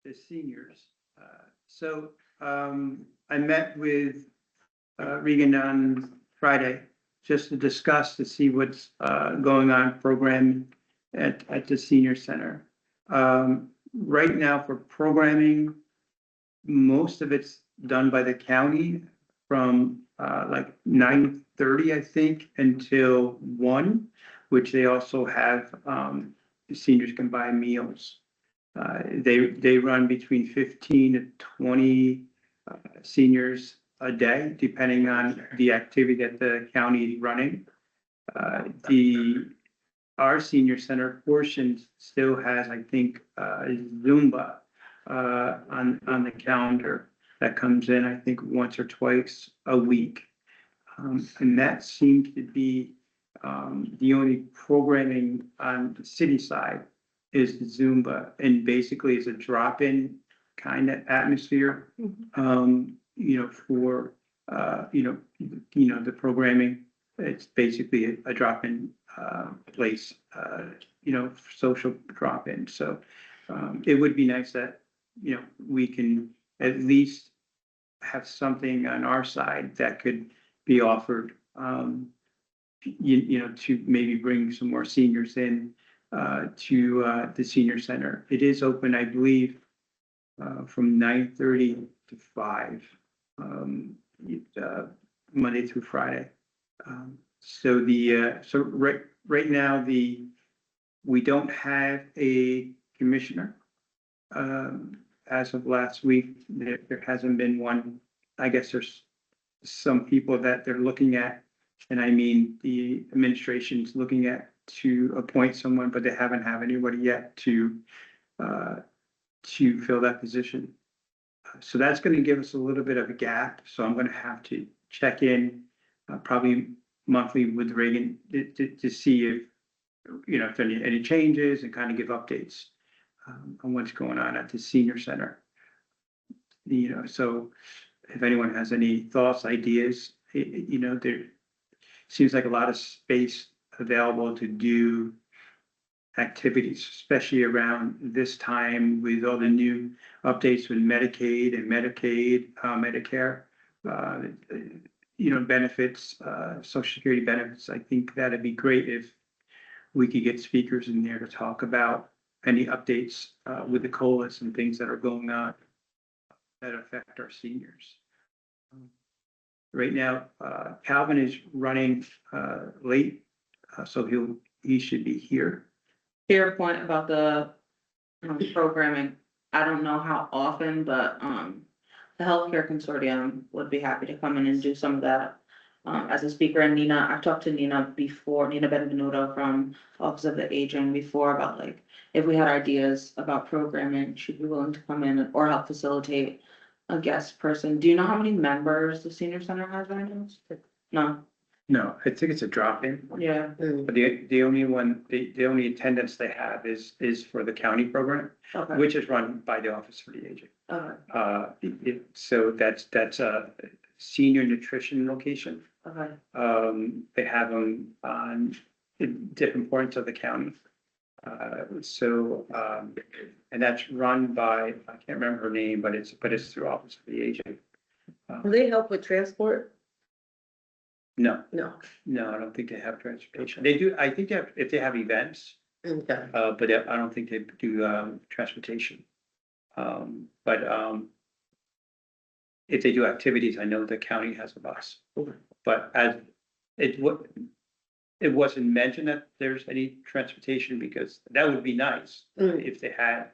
the seniors. I met with Regan on Friday just to discuss to see what's going on programming at the senior center. Right now for programming, most of it's done by the county from like 9:30, I think, until 1, which they also have the seniors can buy meals. They run between 15 to 20 seniors a day, depending on the activity that the county is running. Our senior center portion still has, I think, Zumba on the calendar that comes in, I think, once or twice a week. And that seems to be the only programming on the city side is the Zumba, and basically it's a drop-in kind of atmosphere. For the programming, it's basically a drop-in place, social drop-in. So it would be nice that we can at least have something on our side that could be offered. To maybe bring some more seniors in to the senior center. It is open, I believe, from 9:30 to 5, Monday through Friday. So right now we don't have a commissioner. As of last week, there hasn't been one. I guess there's some people that they're looking at, and I mean the administration's looking at to appoint someone, but they haven't have anybody yet to fill that position. So that's going to give us a little bit of a gap. So I'm going to have to check in probably monthly with Reagan to see if if any changes and kind of give updates on what's going on at the senior center. So if anyone has any thoughts, ideas, there seems like a lot of space available to do activities, especially around this time with all the new updates with Medicaid and Medicare, benefits, Social Security benefits. I think that'd be great if we could get speakers in there to talk about any updates with the COLAs and things that are going on that affect our seniors. Right now, Calvin is running late, so he should be here. To your point about the programming, I don't know how often, but the healthcare consortium would be happy to come in and do some of that as a speaker. And Nina, I've talked to Nina before, Nina Benvenuto from Office of the Aging before about like if we had ideas about programming, she'd be willing to come in or help facilitate a guest person. Do you know how many members the senior center has right now? No. No, I think it's a drop-in. Yeah. But the only attendance they have is for the county program, Okay. which is run by the Office for the Aging. Okay. So that's a senior nutrition location. Okay. They have them on different points of the county. And that's run by, I can't remember her name, but it's through Office for the Aging. Do they help with transport? No, No. I don't think they have transportation. They do, I think if they have events, Okay. but I don't think they do transportation. But if they do activities, I know the county has a bus. Okay. But it wasn't mentioned that there's any transportation, because that would be nice if they had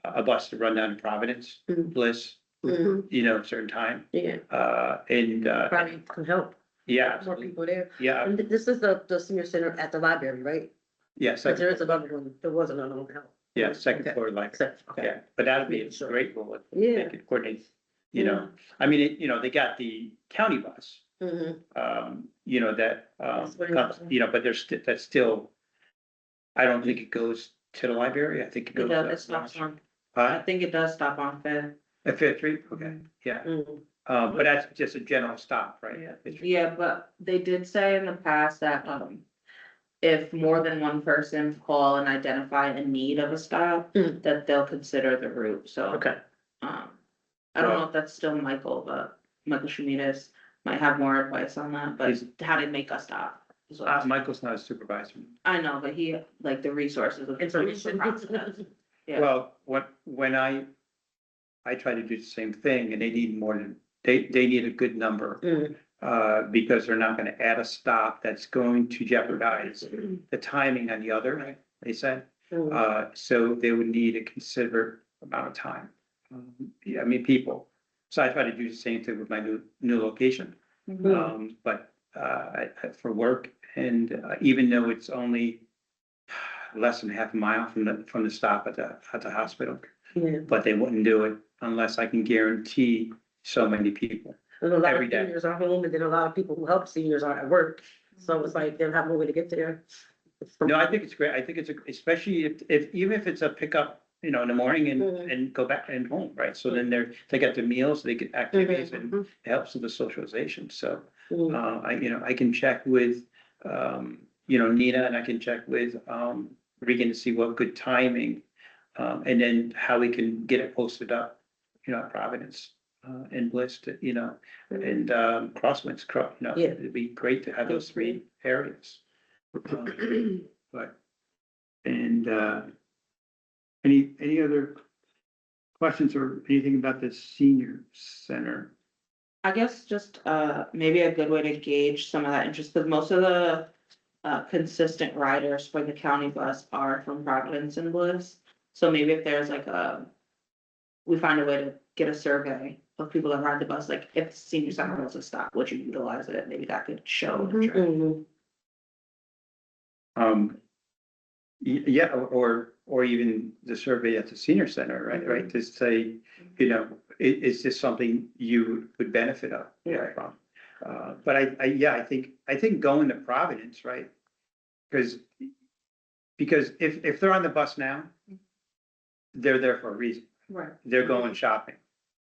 a bus to run down to Providence, Bliss, certain time. Yeah, probably can help. Yeah, More people there. yeah, And this is the senior center at the library, right? yeah, But there is second, another one. There wasn't another help. yeah, second Okay. floor, like, Okay. yeah, but that'd be Sure. great for what Yeah. they could coordinate. I mean, they got the county bus, Mhm. that, That's what it comes, is. but that's still, I don't think it goes to the library. I think it It goes. does, it stops on, I think it does stop on Fifth. At Fifth Street, okay, yeah, Mhm. but that's just a general stop, right? Yeah, but they did say in the past that, if more than one person call and identify a need of a stop, Mm. that they'll consider the route, so. Okay. I don't know if that's still Michael, but Michael Shemidas might have more advice on that, but Is- how to make a stop. is what- Michael's not a supervisor. I know, but he, like, the resources of. the Information. process. Yeah. Well, when I try to do the same thing and they need more than, they need a good number. Mm. Because they're not gonna add a stop that's going to jeopardize the timing on the other, they said. Mm. So they would need a considerable amount of time. Yeah, I mean, people. So I try to do the same thing with my new location. Mhm. But, for work and even though it's only less than half a mile from the stop at the hospital, Yeah, but they wouldn't do it unless I can guarantee so many people. and a lot Every of day. seniors are home, and then a lot of people who help seniors are at work, so it's like they'll have no way to get there. No, I think it's great. I think it's, especially even if it's a pickup, in the morning Mhm. and go back and home, right? So then they get their meals, they get activities and Mhm. it helps with the socialization. So, Mhm. I can check with, Nina and I can check with, Regan to see what good timing. And then how we can get it posted up, at Providence, and Bliss, and, Crosswinds, Yeah. it'd be great to have those three areas. But, and, any other questions or anything about the senior center? I guess just, maybe a good way to gauge some of that interest, because most of the, consistent riders for the county bus are from Providence and Bliss. So maybe if there's like we find a way to get a survey of people that ride the bus, like if the senior center was a stop, would you utilize it? Maybe that could show interest. Mhm. Yeah, or even the survey at the senior center, right, to say, is this something you would benefit of? Yeah. From? But I think going to Providence, right? Because if they're on the bus now, they're there for a reason. Right. They're going shopping,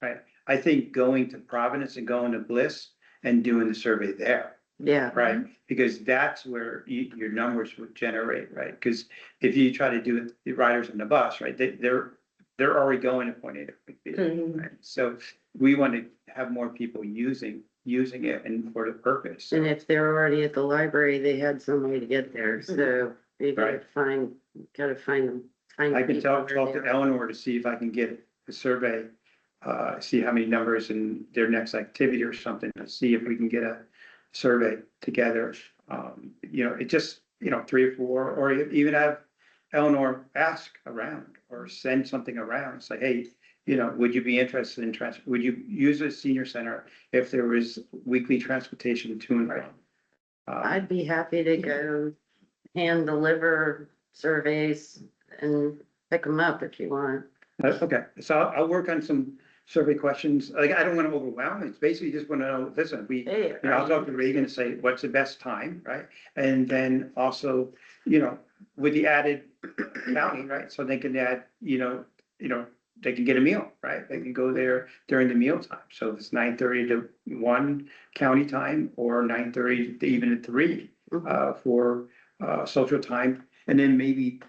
right? I think going to Providence and going to Bliss and doing the survey there. Yeah. Right, because that's where your numbers would generate, right? Because if you try to do it, the riders on the bus, right, they're already going to point A to point B. Mhm. Right? So we want to have more people using it and for the purpose. And if they're already at the library, they had some way to get there, so you gotta Right. gotta find them. Find I can people talk where to they are. Eleanor to see if I can get a survey, see how many numbers in their next activity or something, to see if we can get a survey together. It just, 3 or 4, or even have Eleanor ask around or send something around, say, hey, would you be interested in would you use a senior center if there was weekly transportation to and from? I'd be happy to go hand deliver surveys and pick them up if you want. Okay, so I'll work on some survey questions. Like, I don't want to overwhelm it. It's basically just want to know, listen, Hey, I'll talk to Regan and say, what's the best time, right? And then also, with the added county, right? So they can add, they can get a meal, right? They can go there during the meal time. So if it's 9:30 to 1 county time or 9:30 to even at 3, for, social time. And then maybe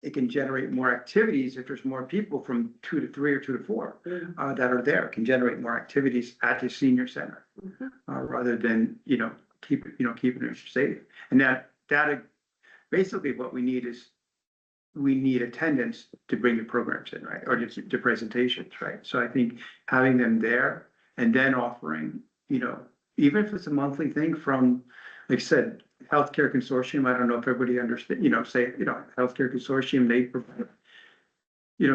it can generate more activities if there's more people from 2 to 3 or 2 to 4 that are there, can generate more activities at the senior center. Rather than, keeping it safe. And that basically what we need is, we need attendance to bring the programs in, right? Or the presentations, right? So I think having them there and then offering, even if it's a monthly thing from, like I said, Healthcare Consortium, I don't know if everybody understands, Healthcare Consortium, they provide,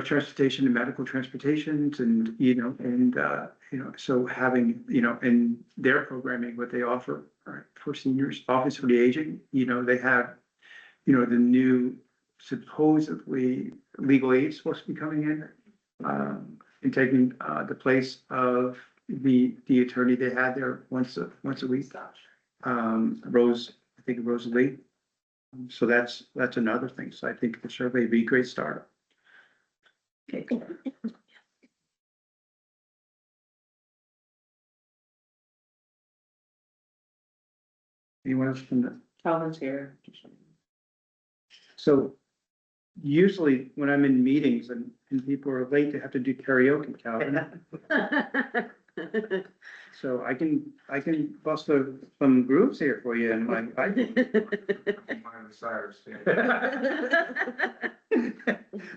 transportation and medical transportations and, so having, in their programming, what they offer, right, for seniors, Office for the Aging, they have, the new supposedly legal aid supposed to be coming in, and taking, the place of the attorney they had there once a week. Rose, I think Rose Lee. So that's another thing. So I think the survey would be a great start. Okay. Anyone else from the, Calvin's here. So usually when I'm in meetings and people are late, they have to do karaoke, Calvin. So I can bust some grooves here for you and like,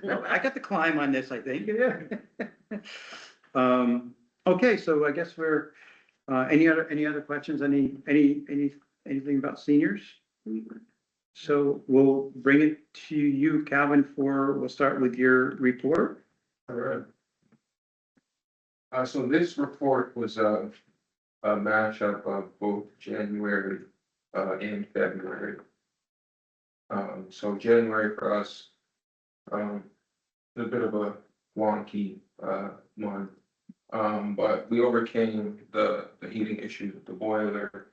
no, I got the climb on this, I think. Okay, so I guess we're, any other questions? Anything about seniors? So we'll bring it to you, Calvin, we'll start with your report. All right. So this report was a mashup of both January and February. So January for us, a bit of a wonky month. But we overcame the heating issue with the boiler.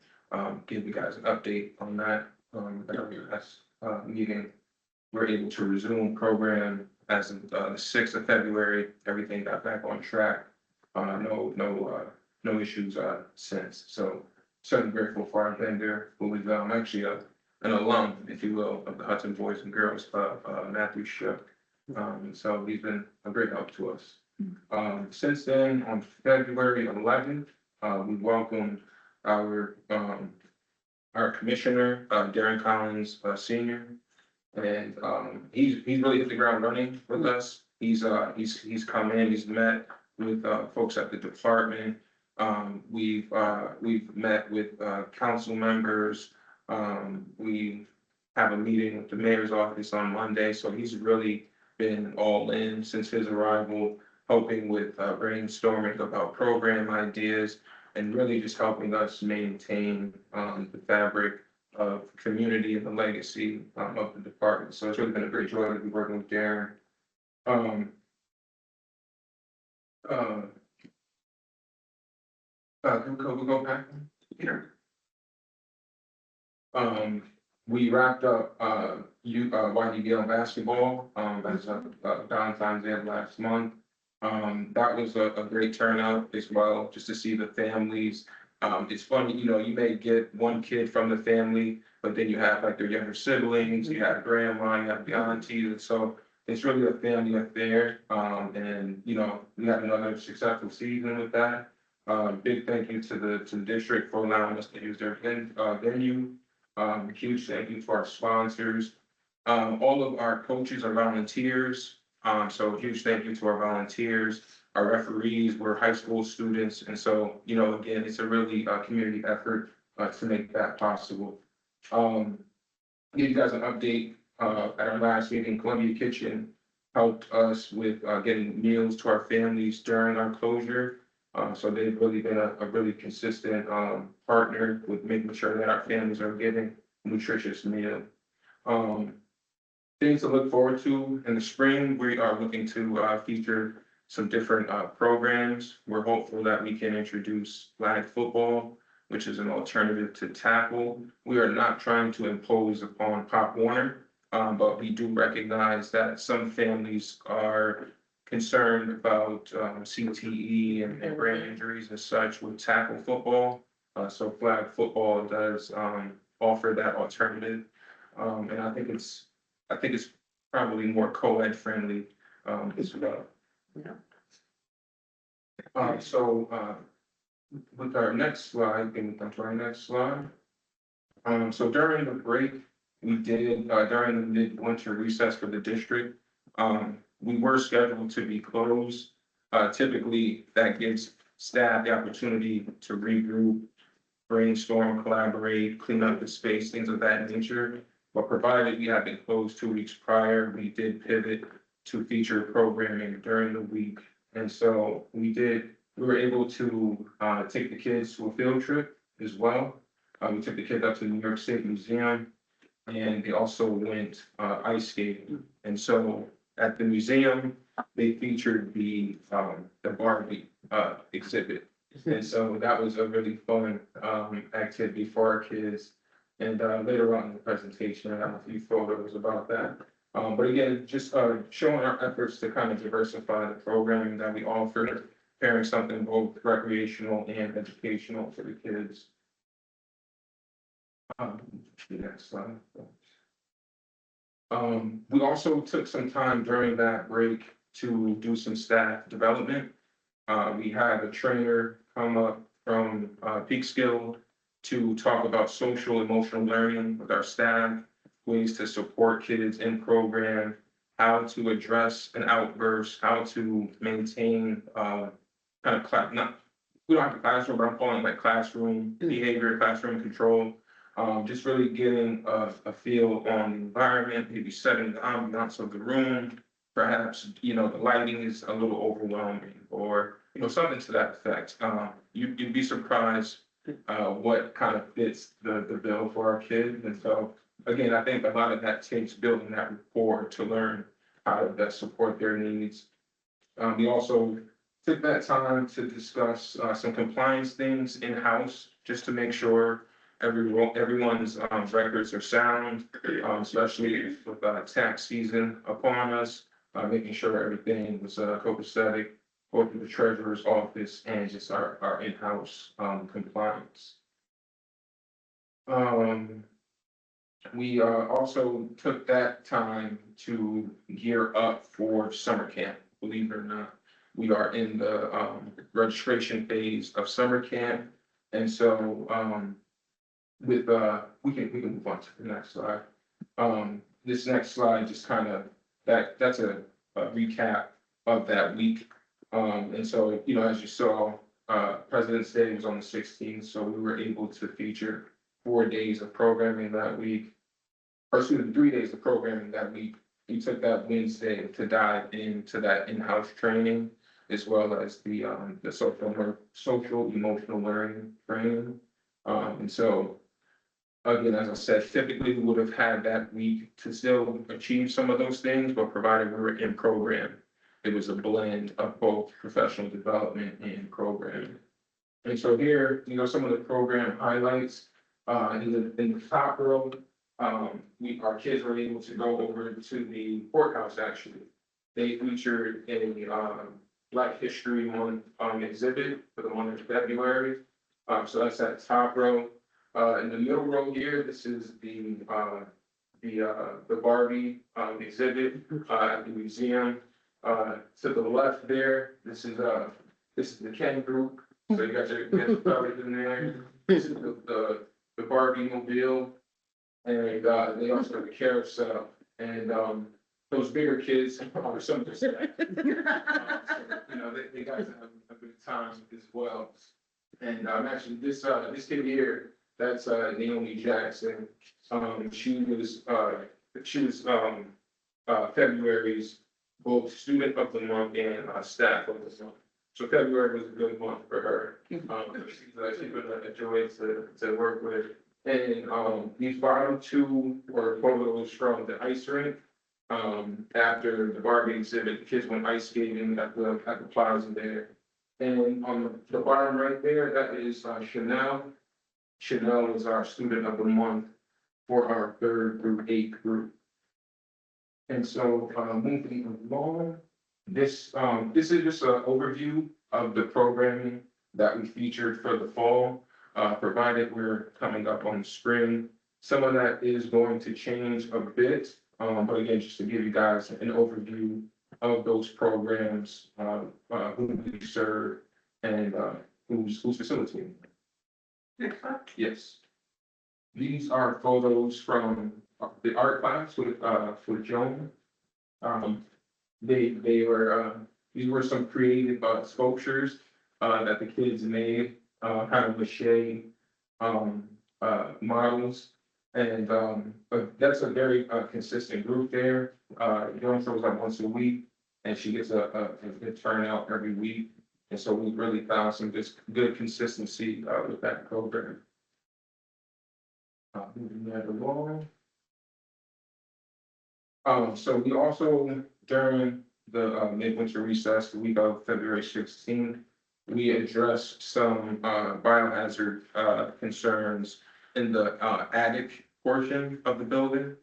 Give you guys an update on that. At our last meeting, we're able to resume program as of the 6th of February. Everything got back on track. No issues since. So certainly grateful for our vendor, who is actually an alum, if you will, of the Hudson Boys and Girls Club, Matthew Shook. So he's been a great help to us. Since then, on February 11th, we welcomed our commissioner, Darren Collins, Senior. And he's really hit the ground running with us. He's come in, he's met with folks at the department. We've met with council members. We have a meeting with the mayor's office on Monday, so he's really been all in since his arrival, helping with brainstorming about program ideas and really just helping us maintain the fabric of community and the legacy of the department. So it's really been a great joy to be working with Darren. Can we go back? Here. We wrapped up YDBL basketball as Valentine's Day last month. That was a great turnout as well, just to see the families. It's funny, you know, you may get one kid from the family, but then you have like their younger siblings, you have grandma, you have the aunties, and so it's really a family affair. And you know, we had another successful season with that. Big thank you to the district for allowing us to use their venue. Huge thank you to our sponsors. All of our coaches are volunteers. So huge thank you to our volunteers. Our referees were high school students. And so, you know, again, it's a really community effort to make that possible. Give you guys an update. At our last meeting, Columbia Kitchen helped us with getting meals to our families during our closure. So they've really been a really consistent partner with making sure that our families are getting nutritious meal. Things to look forward to in the spring, we are looking to feature some different programs. We're hopeful that we can introduce flag football, which is an alternative to tackle. We are not trying to impose upon Pop Warner, but we do recognize that some families are concerned about CTE and brain injuries and such with tackle football. So flag football does offer that alternative. And I think it's probably more co-ed friendly as well. Yeah. So with our next slide, can we come to our next slide? So during the break, we did during the midwinter recess for the district, we were scheduled to be closed. Typically, that gives staff the opportunity to regroup, brainstorm, collaborate, clean up the space, things of that nature. But provided we had been closed 2 weeks prior, we did pivot to feature programming during the week. And so we were able to take the kids to a field trip as well. We took the kids up to the New York State Museum, and they also went ice skating. And so at the museum, they featured the Barbie exhibit. And so that was a really fun activity for our kids. And later on in the presentation, I have a few photos about that. But again, just showing our efforts to kind of diversify the programming that we offer, pairing something both recreational and educational for the kids. Next slide. We also took some time during that break to do some staff development. We had a trainer come up from, Peekskill to talk about social emotional learning with our staff, ways to support kids in program, how to address an outburst, how to maintain, kind of not, we don't have a classroom, but I'm calling it like classroom behavior, classroom control. Just really getting a feel on the environment, maybe setting the ambiance of the room. Perhaps, you know, the lighting is a little overwhelming, or, you know, something to that effect. You'd be surprised, what kind of fits the bill for our kids. And so, again, I think a lot of that takes building that rapport to learn how to best support their needs. We also took that time to discuss, some compliance things in-house, just to make sure everyone's, records are sound, especially with, tax season upon us, making sure everything was, copacetic, both in the treasurer's office and just our in-house, compliance. We, also took that time to gear up for summer camp, believe it or not. We are in the, registration phase of summer camp. And so, with, we can move on to the next slide. This next slide just kind of, that's a recap of that week. And so, you know, as you saw, President's Day was on the 16th, so we were able to feature 4 days of programming that week. Or excuse me, 3 days of programming that week. We took that Wednesday to dive into that in-house training, as well as the social emotional learning training. And so, again, as I said, typically we would have had that week to still achieve some of those things, but provided we were in program, it was a blend of both professional development and programming. And so here, you know, some of the program highlights, in the top row, our kids were able to go over to the courthouse, actually. They featured a, Black History Month, exhibit for the month of February. So that's that top row. In the middle row here, this is the Barbie, exhibit, at the museum. To the left there, this is the Ken group. So you got your fellas in there. This is the Barbie mobile. And, they also have the carousel. And, those bigger kids are some of the, you know, they got to have a good time as well. And, actually, this kid here, that's, Naomi Jackson. She was February's both student of the month and, staff of the month. So February was a good month for her. She's been a joy to work with. And, these bottom two were photos from the ice rink. After the Barbie exhibit, the kids went ice skating at the plaza there. And on the bottom right there, that is, Chanel. Chanel is our student of the month for our 3rd through 8th group. And so, moving along, this is just an overview of the programming that we featured for the fall, provided we're coming up on the spring. Some of that is going to change a bit, but again, just to give you guys an overview of those programs, who we serve and, who's facilitating. Yes. These are photos from the art class with Joan. They were, these were some creative sculptures that the kids made, kind of mache models. And that's a very consistent group there. Joan shows up once a week, and she gets a good turnout every week. And so we really found some good consistency with that program. Moving that along. So we also, during the midwinter recess, the week of February 16th, we addressed some biohazard concerns in the attic portion of the building.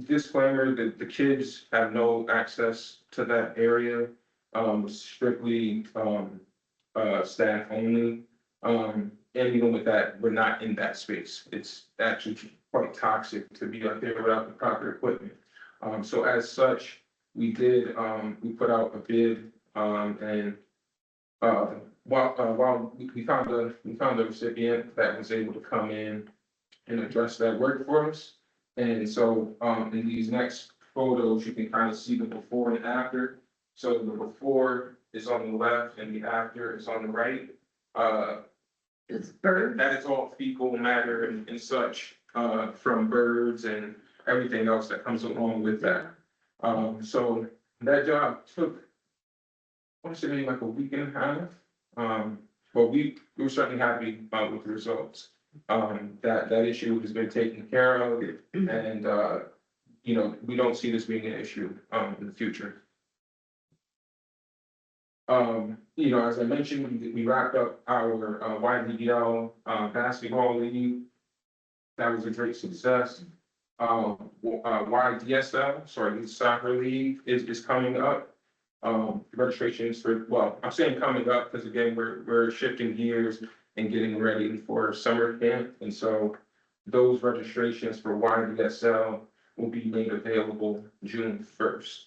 Disclaimer that the kids have no access to that area, strictly staff only. And even with that, we're not in that space. It's actually quite toxic to be out there without the proper equipment. So as such, we put out a bid, and, while we found a recipient that was able to come in and address that work for us. And so, in these next photos, you can kind of see the before and after. So the before is on the left and the after is on the right. It's bird. That is all fecal matter and such, from birds and everything else that comes along with that. So that job took, I want to say maybe like a week and a half. But we were certainly happy, with the results. That issue has been taken care of, and, you know, we don't see this being an issue, in the future. You know, as I mentioned, we wrapped up our, YDL, basketball league. That was a great success. YDSL, sorry, the soccer league is coming up. Registrations for, well, I'm saying coming up because again, we're shifting gears and getting ready for summer camp. And so those registrations for YDSL will be made available June 1st.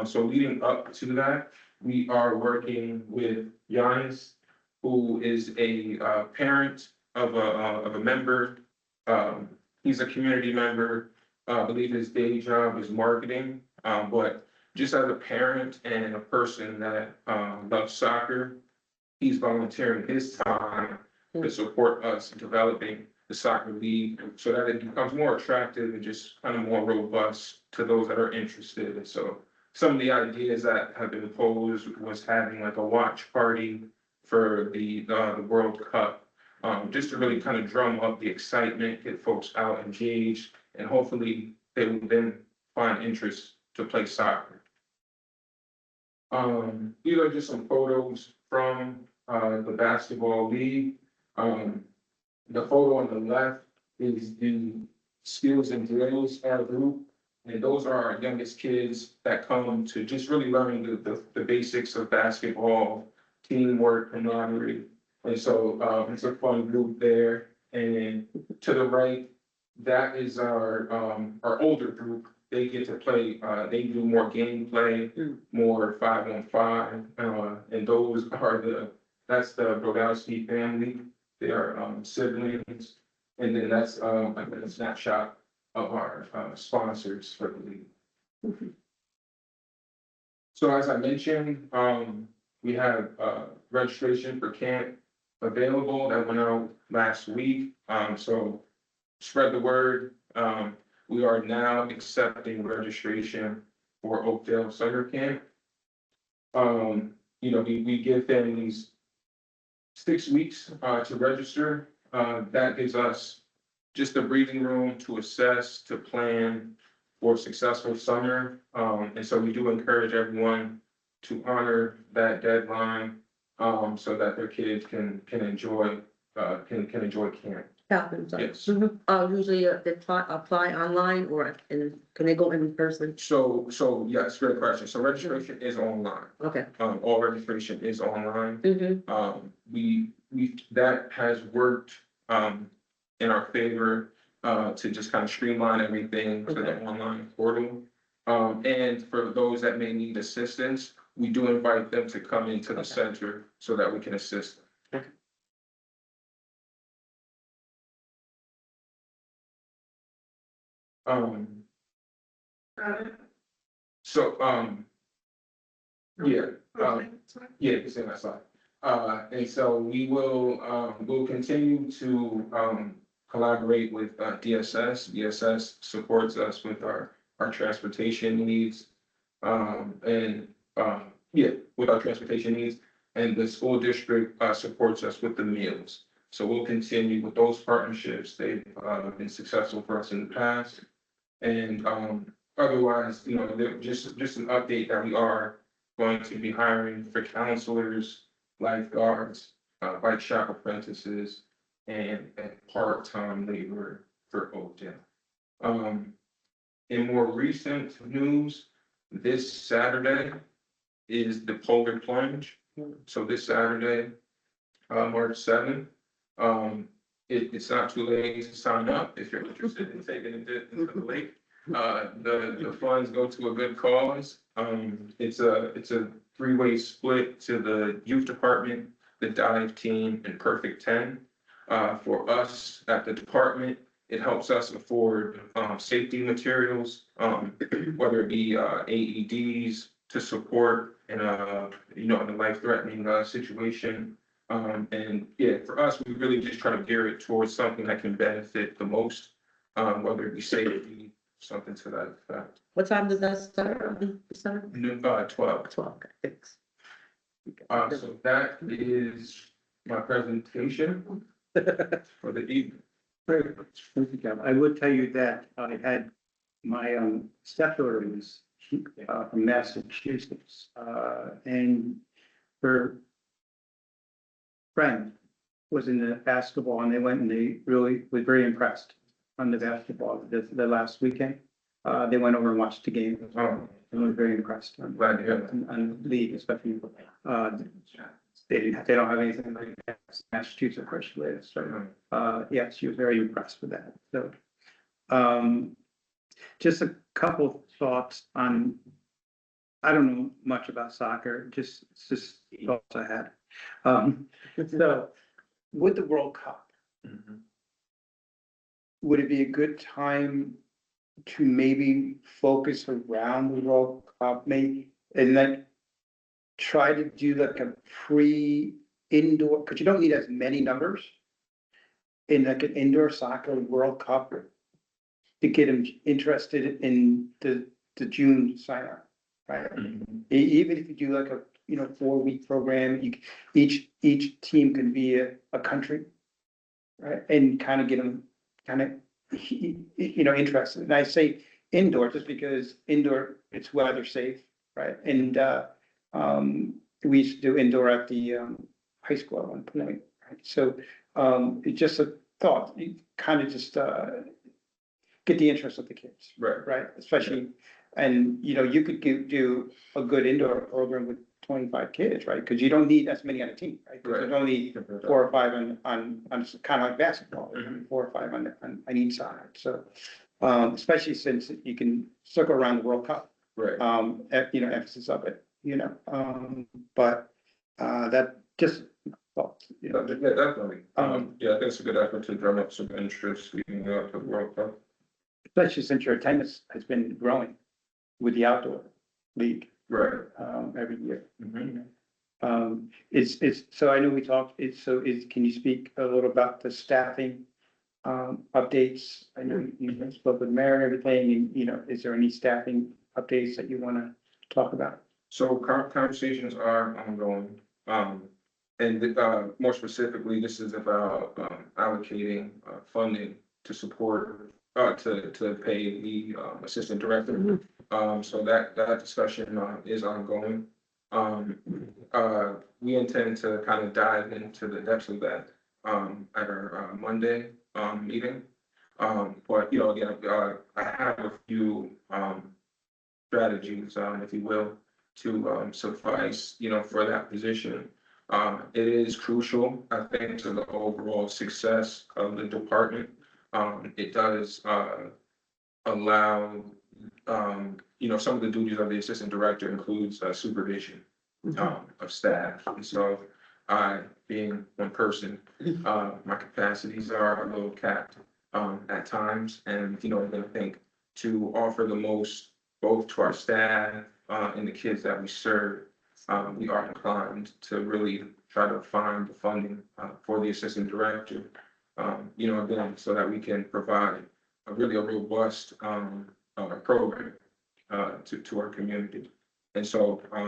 So leading up to that, we are working with Giannis, who is a parent of a member. He's a community member. I believe his day job is marketing, but just as a parent and a person that loves soccer, he's volunteering his time to support us in developing the soccer league so that it becomes more attractive and just kind of more robust to those that are interested. And so some of the ideas that have been posed was having like a watch party for the World Cup, just to really kind of drum up the excitement, get folks out engaged, and hopefully they will then find interest to play soccer. These are just some photos from the basketball league. The photo on the left is the skills and drills group. And those are our youngest kids that come to just really learn the basics of basketball, teamwork, camaraderie. And so it's a fun group there. And to the right, that is our older group. They get to play, they do more gameplay, more 5-on-5. And those are that's the Brodowski family. They are siblings. And then that's like a snapshot of our sponsors for the league. So as I mentioned, we have registration for camp available that went out last week. So spread the word. We are now accepting registration for Oakdale Summer Camp. You know, we give families 6 weeks to register. That gives us just a breathing room to assess, to plan for a successful summer. And so we do encourage everyone to honor that deadline, so that their kids can enjoy camp. Calvin, sorry. Yes. Usually they apply online or can they go in person? So yes, great question. So registration is online. Okay. All registration is online. Mm-hmm. That has worked in our favor to just kind of streamline everything to the online portal. And for those that may need assistance, we do invite them to come into the center so that we can assist them. Yeah, it's in that slide. And so we will, we'll continue to, collaborate with, DSS. DSS supports us with our transportation needs. With our transportation needs, and the school district, supports us with the meals. So we'll continue with those partnerships. They've, been successful for us in the past. And, otherwise, you know, just an update that we are going to be hiring for counselors, lifeguards, bike shop apprentices, and part-time labor for Oakdale. In more recent news, this Saturday is the Polar Plunge. So this Saturday, March 7th, it's not too late to sign up if you're interested in taking it into the lake. The funds go to a good cause. It's a three-way split to the youth department, the dive team, and Perfect 10. For us at the department, it helps us afford, safety materials, whether it be, AEDs to support in a, in a life-threatening, situation. And yeah, for us, we really just try to gear it towards something that can benefit the most, whether it be safety, something to that effect. What time does that start? Start? Noon, 12. 12, okay, thanks. So that is my presentation for the evening. I would tell you that I had my stepdaughter was from Massachusetts, and her friend was in the basketball, and they went and they really was very impressed on the basketball the last weekend. They went over and watched the game. And were very impressed on Glad to hear that. on the league, especially. They don't have anything like that. Massachusetts, of course, she lives, so. Yeah, she was very impressed with that, so. Just a couple thoughts on, I don't know much about soccer, just thoughts I had. So with the World Cup, would it be a good time to maybe focus around the World Cup, maybe, and like try to do like a pre-indoor, because you don't need as many numbers in like an indoor soccer World Cup to get them interested in the June sign up, right? Even if you do like a, 4-week program, each team can be a country, right? And kind of get them interested. And I say indoor just because indoor, it's weather safe, right? And, we used to do indoor at the, high school at one point, right? So, it's just a thought, you kind of just, get the interest of the kids, right? Especially, and, you could do a good indoor program with 25 kids, right? Because you don't need as many on a team, right? 'Cause there's only 4 or 5 on kind of like basketball, 4 or 5 on each side, so. Especially since you can circle around the World Cup, Right. Emphasis of it, but, that just, well, Yeah, definitely. Yeah, I think it's a good effort to drum up some interest leading up to the World Cup. especially since your attendance has been growing with the outdoor league, Right. every year. Mhm. So I know we talked, can you speak a little about the staffing, updates? I know you spoke with Mary and everything, and, is there any staffing updates that you wanna talk about? So conversations are ongoing. And more specifically, this is about allocating funding to support, to pay the assistant director. So that discussion is ongoing. We intend to kind of dive into the depths of that at our Monday meeting. But again, I have a few strategies, if you will, to suffice, for that position. It is crucial, I think, to the overall success of the department. It does allow, some of the duties of the assistant director includes supervision of staff. And so I, being one person, my capacities are a little capped at times. And, I think to offer the most both to our staff and the kids that we serve, we are inclined to really try to find the funding for the assistant director. Again, so that we can provide a robust program to our community. And so, I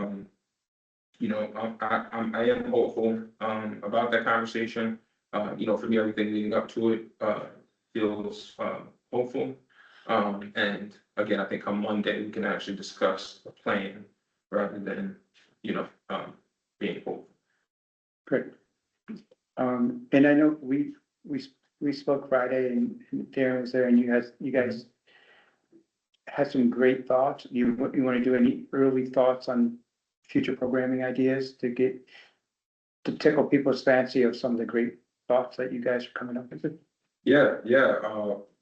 am hopeful about that conversation. For me, everything leading up to it feels hopeful. And again, I think on Monday, we can actually discuss a plan rather than, being hopeful. Great. And I know we spoke Friday and Darren was there and you guys had some great thoughts. You want to do any early thoughts on future programming ideas to tickle people's fancy of some of the great thoughts that you guys are coming up with? Yeah,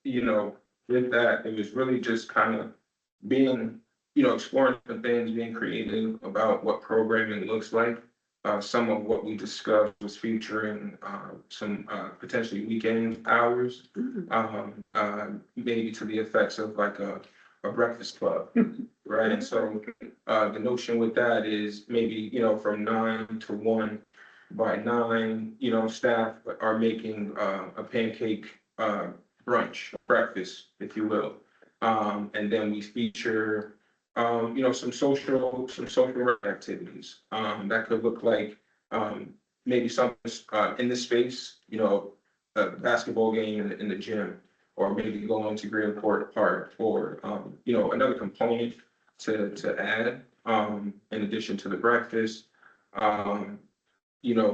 you know, with that, it was really just kind of being, exploring different things, being creative about what programming looks like. Some of what we discussed was featuring, some, potentially weekend hours. Maybe to the effects of like a breakfast club, right? And so, the notion with that is maybe, from 9 to 1. By 9, staff are making, a pancake, brunch, breakfast, if you will. And then we feature, some social activities. That could look like, maybe something, in this space, a basketball game in the gym, or maybe going to Greenport Park, or, another component to add, in addition to the breakfast.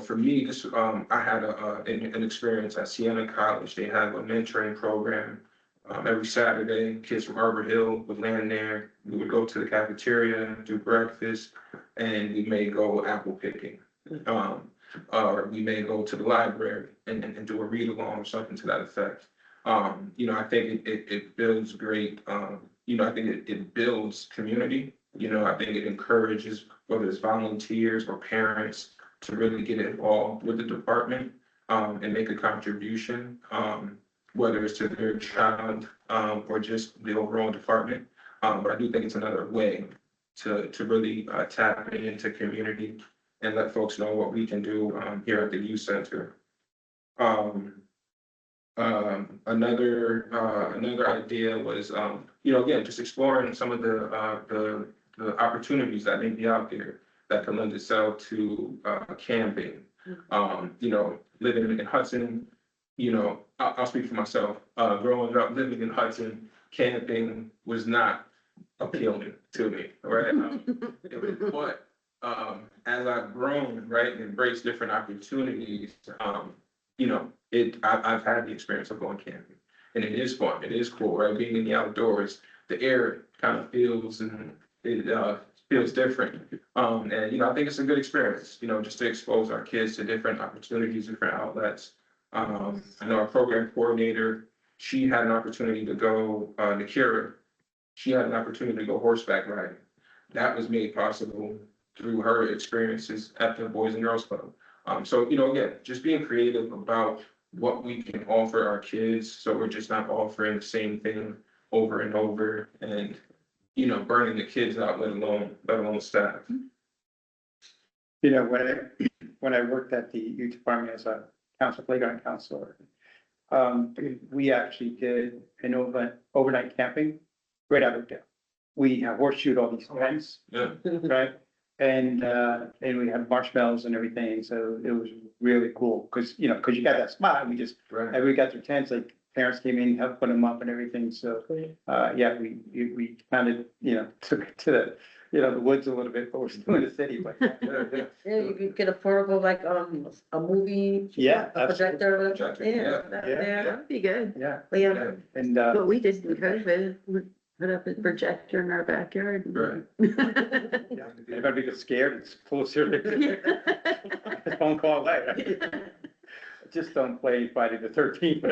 For me, this, I had an experience at Siena College. They have a mentoring program. Every Saturday, kids from Arbor Hill would land there. We would go to the cafeteria, do breakfast, and we may go apple picking. Or we may go to the library and do a read along or something to that effect. I think it builds great, I think it builds community. I think it encourages whether it's volunteers or parents to really get involved with the department, and make a contribution, whether it's to their child, or just the overall department. But I do think it's another way to really, tap into community and let folks know what we can do, here at the youth center. Another idea was, again, just exploring some of the opportunities that may be out there that can lend itself to, camping. Living in Hudson, I'll speak for myself. Growing up, living in Hudson, camping was not appealing to me, right? But, as I've grown, right, and embraced different opportunities, I've had the experience of going camping. And it is fun, it is cool, right? Being in the outdoors, the air kind of feels, and it, feels different. And, I think it's a good experience, just to expose our kids to different opportunities, different outlets. I know our program coordinator, she had an opportunity to go, Nakira, she had an opportunity to go horseback riding. That was made possible through her experiences at the Boys and Girls Club. So, again, just being creative about what we can offer our kids, so we're just not offering the same thing over and over, and, burning the kids out, let alone staff. When I worked at the youth department as a playground counselor, we actually did an overnight camping right out of there. We have horseshoed all these tents, Yeah, right? And we had marshmallows and everything, so it was really cool, because you got that spot, right. everybody got their tents, like parents came in, helped put them up and everything, so. Yeah, we kind of, took it to the woods a little bit, but we're still in the city, but. Yeah. Yeah, you could get a portable, like, a movie. Yeah, A projector, Projector, yeah. Yeah. That'd be good. Yeah, Yeah. Yeah, and, What we did in COVID, we put up a projector in our backyard. right. yeah, everybody gets scared, it's closer, it's phone call away. Just don't play Friday the 13th.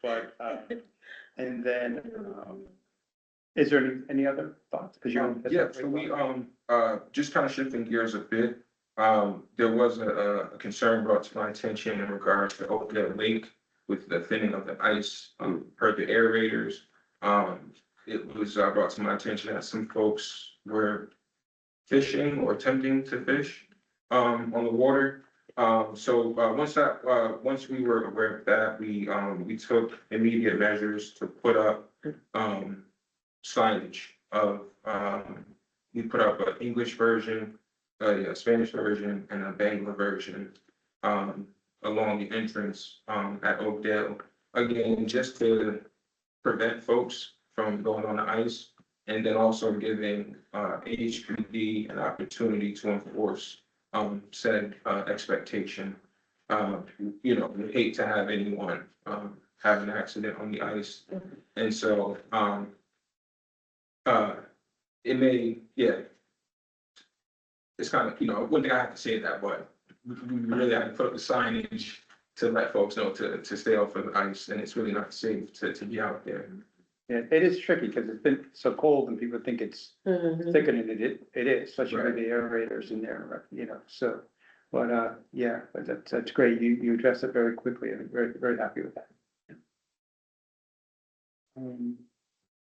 But, and then, is there any other thoughts? Because you're. Yeah, so we, just kind of shifting gears a bit, there was a concern brought to my attention in regards to Oakdale Lake with the thinning of the ice, per the aerators. It was, brought to my attention that some folks were fishing or attempting to fish, on the water. Once we were aware of that, we took immediate measures to put up, signage of, we put up an English version, a Spanish version, and a Bangla version, along the entrance, at Oakdale. Again, just to prevent folks from going on the ice, and then also giving, HPD an opportunity to enforce, said, expectation. We hate to have anyone, have an accident on the ice. And so, it may, yeah. It's kind of, one thing I have to say that, but we really had to put up the signage to let folks know to stay off of the ice, and it's really not safe to be out there. Yeah, it is tricky because it's been so cold and people think it's thicker than it is, especially with the aerators in there, you know, so. But, yeah, but that's great. You addressed it very quickly. I'm very, very happy with that.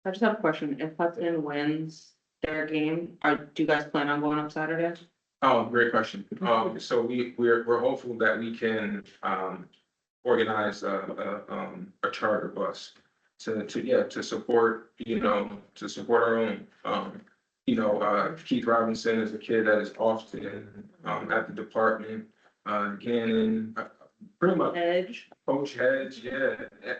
I just have a question. If Hudson wins their game, do you guys plan on going up Saturday? Oh, great question. So we're hopeful that we can, organize a charter bus to support, to support our own. Keith Robinson is a kid that is often, at the department, Gannon, pretty much. Edge? Coach Hedge, yeah,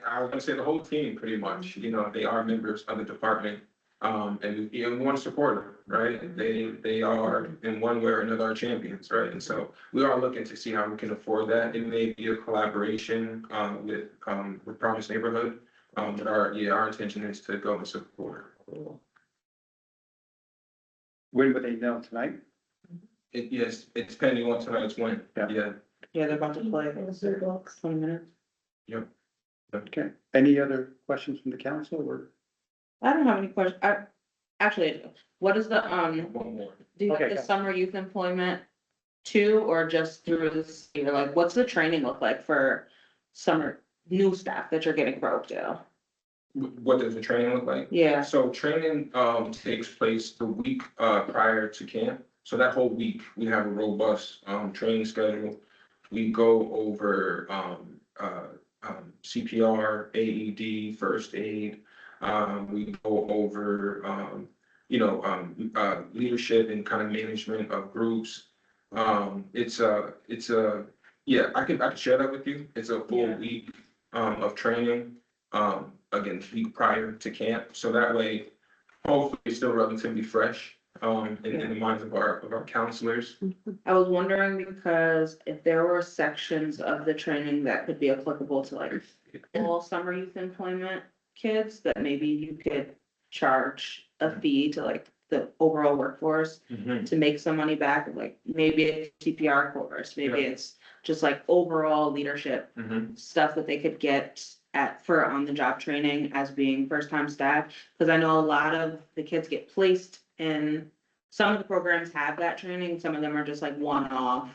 I was gonna say the whole team, pretty much, they are members of the department. And we want to support them, right? They are in one way or another our champions, right? And so we are looking to see how we can afford that. It may be a collaboration, with Promise Neighborhood. But our intention is to go and support. When would they know tonight? Yes, it's pending on tonight's win, Yeah. yeah. Yeah, they're about to play. 20 minutes. Okay. Any other questions from the council or? I don't have any questions. Actually, what is the, One more. do you Okay, have the go. summer youth employment too, or just through this year? Like, what's the training look like for summer new staff that you're getting for Oakdale? What does the training look like? Yeah, So training takes place the week prior to camp. So that whole week, we have a robust training schedule. We go over CPR, AED, first aid. We go over leadership and kind of management of groups. Yeah, I can share that with you. It's a full Yeah. week of training. Again, the week prior to camp, so that way, hopefully it's still relatively fresh, in the minds of our counselors. I was wondering because if there were sections of the training that could be applicable to like all summer youth employment kids, that maybe you could charge a fee to like the overall workforce to make some money back, like maybe a CPR course, maybe Yeah. it's just like overall leadership Mhm. stuff that they could get for on-the-job training as being first-time staff. Cause I know a lot of the kids get placed in, some of the programs have that training, some of them are just like one-off,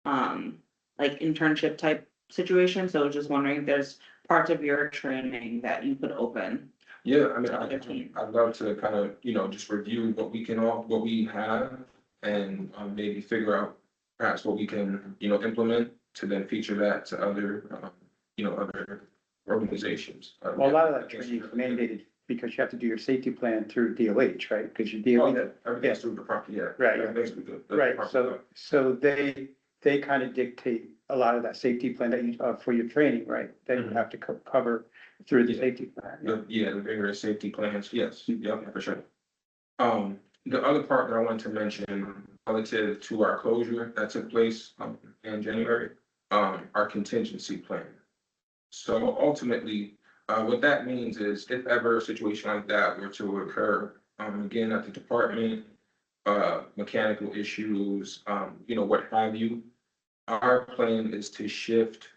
like internship type situation. So I was just wondering if there's parts of your training that you could open. Yeah, I mean, To other teams. I'd love to kind of, just review what we have and maybe figure out perhaps what we can, implement to then feature that to other, other organizations. Well, a lot of that training is mandated because you have to do your safety plan through DOH, right? Because your Oh, DOH, yeah, everything's through the property, yeah. Right. Everything's through the right, department. so they kind of dictate a lot of that safety plan that you, for your training, right? That you Mhm. have to cover through the Yeah. safety plan. Yeah. The vigorous safety plans, yes, yeah, for sure. The other part that I wanted to mention relative to our closure that took place in January, our contingency plan. So ultimately, what that means is if ever a situation like that were to occur, again, at the department, mechanical issues, what have you, our plan is to shift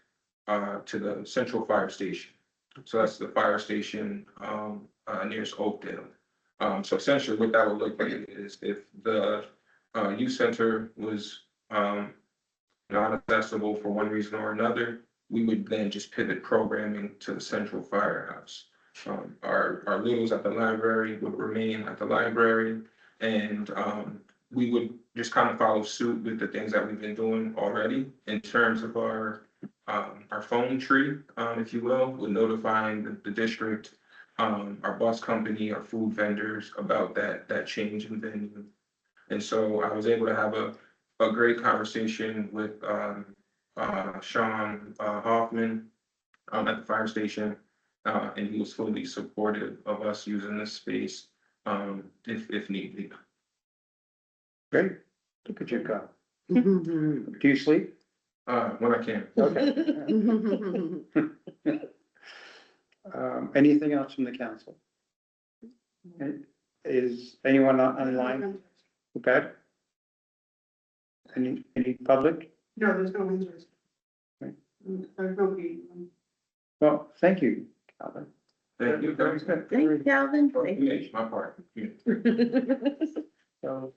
to the central fire station. So that's the fire station nearest Oakdale. So essentially what that would look like is if the youth center was not accessible for one reason or another, we would then just pivot programming to the central firehouse. Our littles at the library would remain at the library, and we would just kind of follow suit with the things that we've been doing already in terms of our phone tree, if you will, with notifying the district, our bus company, our food vendors about that change in venue. And so I was able to have a great conversation with Sean Hoffman at the fire station, and he was fully supportive of us using this space if need be. Great, look at you go. Do you sleep? When I can. Okay. Anything else from the council? Is anyone online? Okay. Any public? No, there's no interest. Right. There's no fee. Well, thank you, Calvin. Thank you. That was good. Thank you, Calvin. My part. Yeah. So,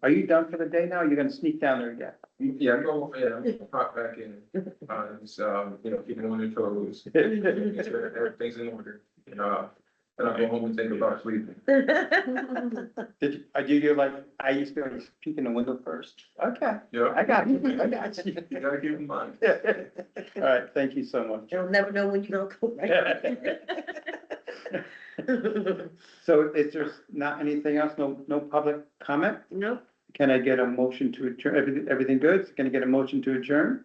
are you done for the day now? You're gonna sneak down there again? Yeah, I'm gonna pop back in, just, keep on your toes, make sure everything's in order, and I'll go home and think about sleeping. Did you like, I used to always peek in the window first? Okay, Yeah. I got you, I got you. You gotta keep in mind. All right, thank you so much. You'll never know when you're gonna go right. So if there's not anything else, no public comment, Nope. can I get a motion to adjourn? Everything good? Can I get a motion to adjourn?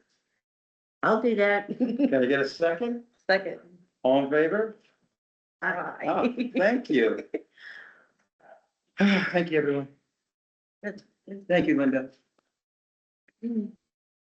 I'll do that. Can I get a second? Second. All in favor? Oh, thank you. Thank you, everyone. Thank you, Linda.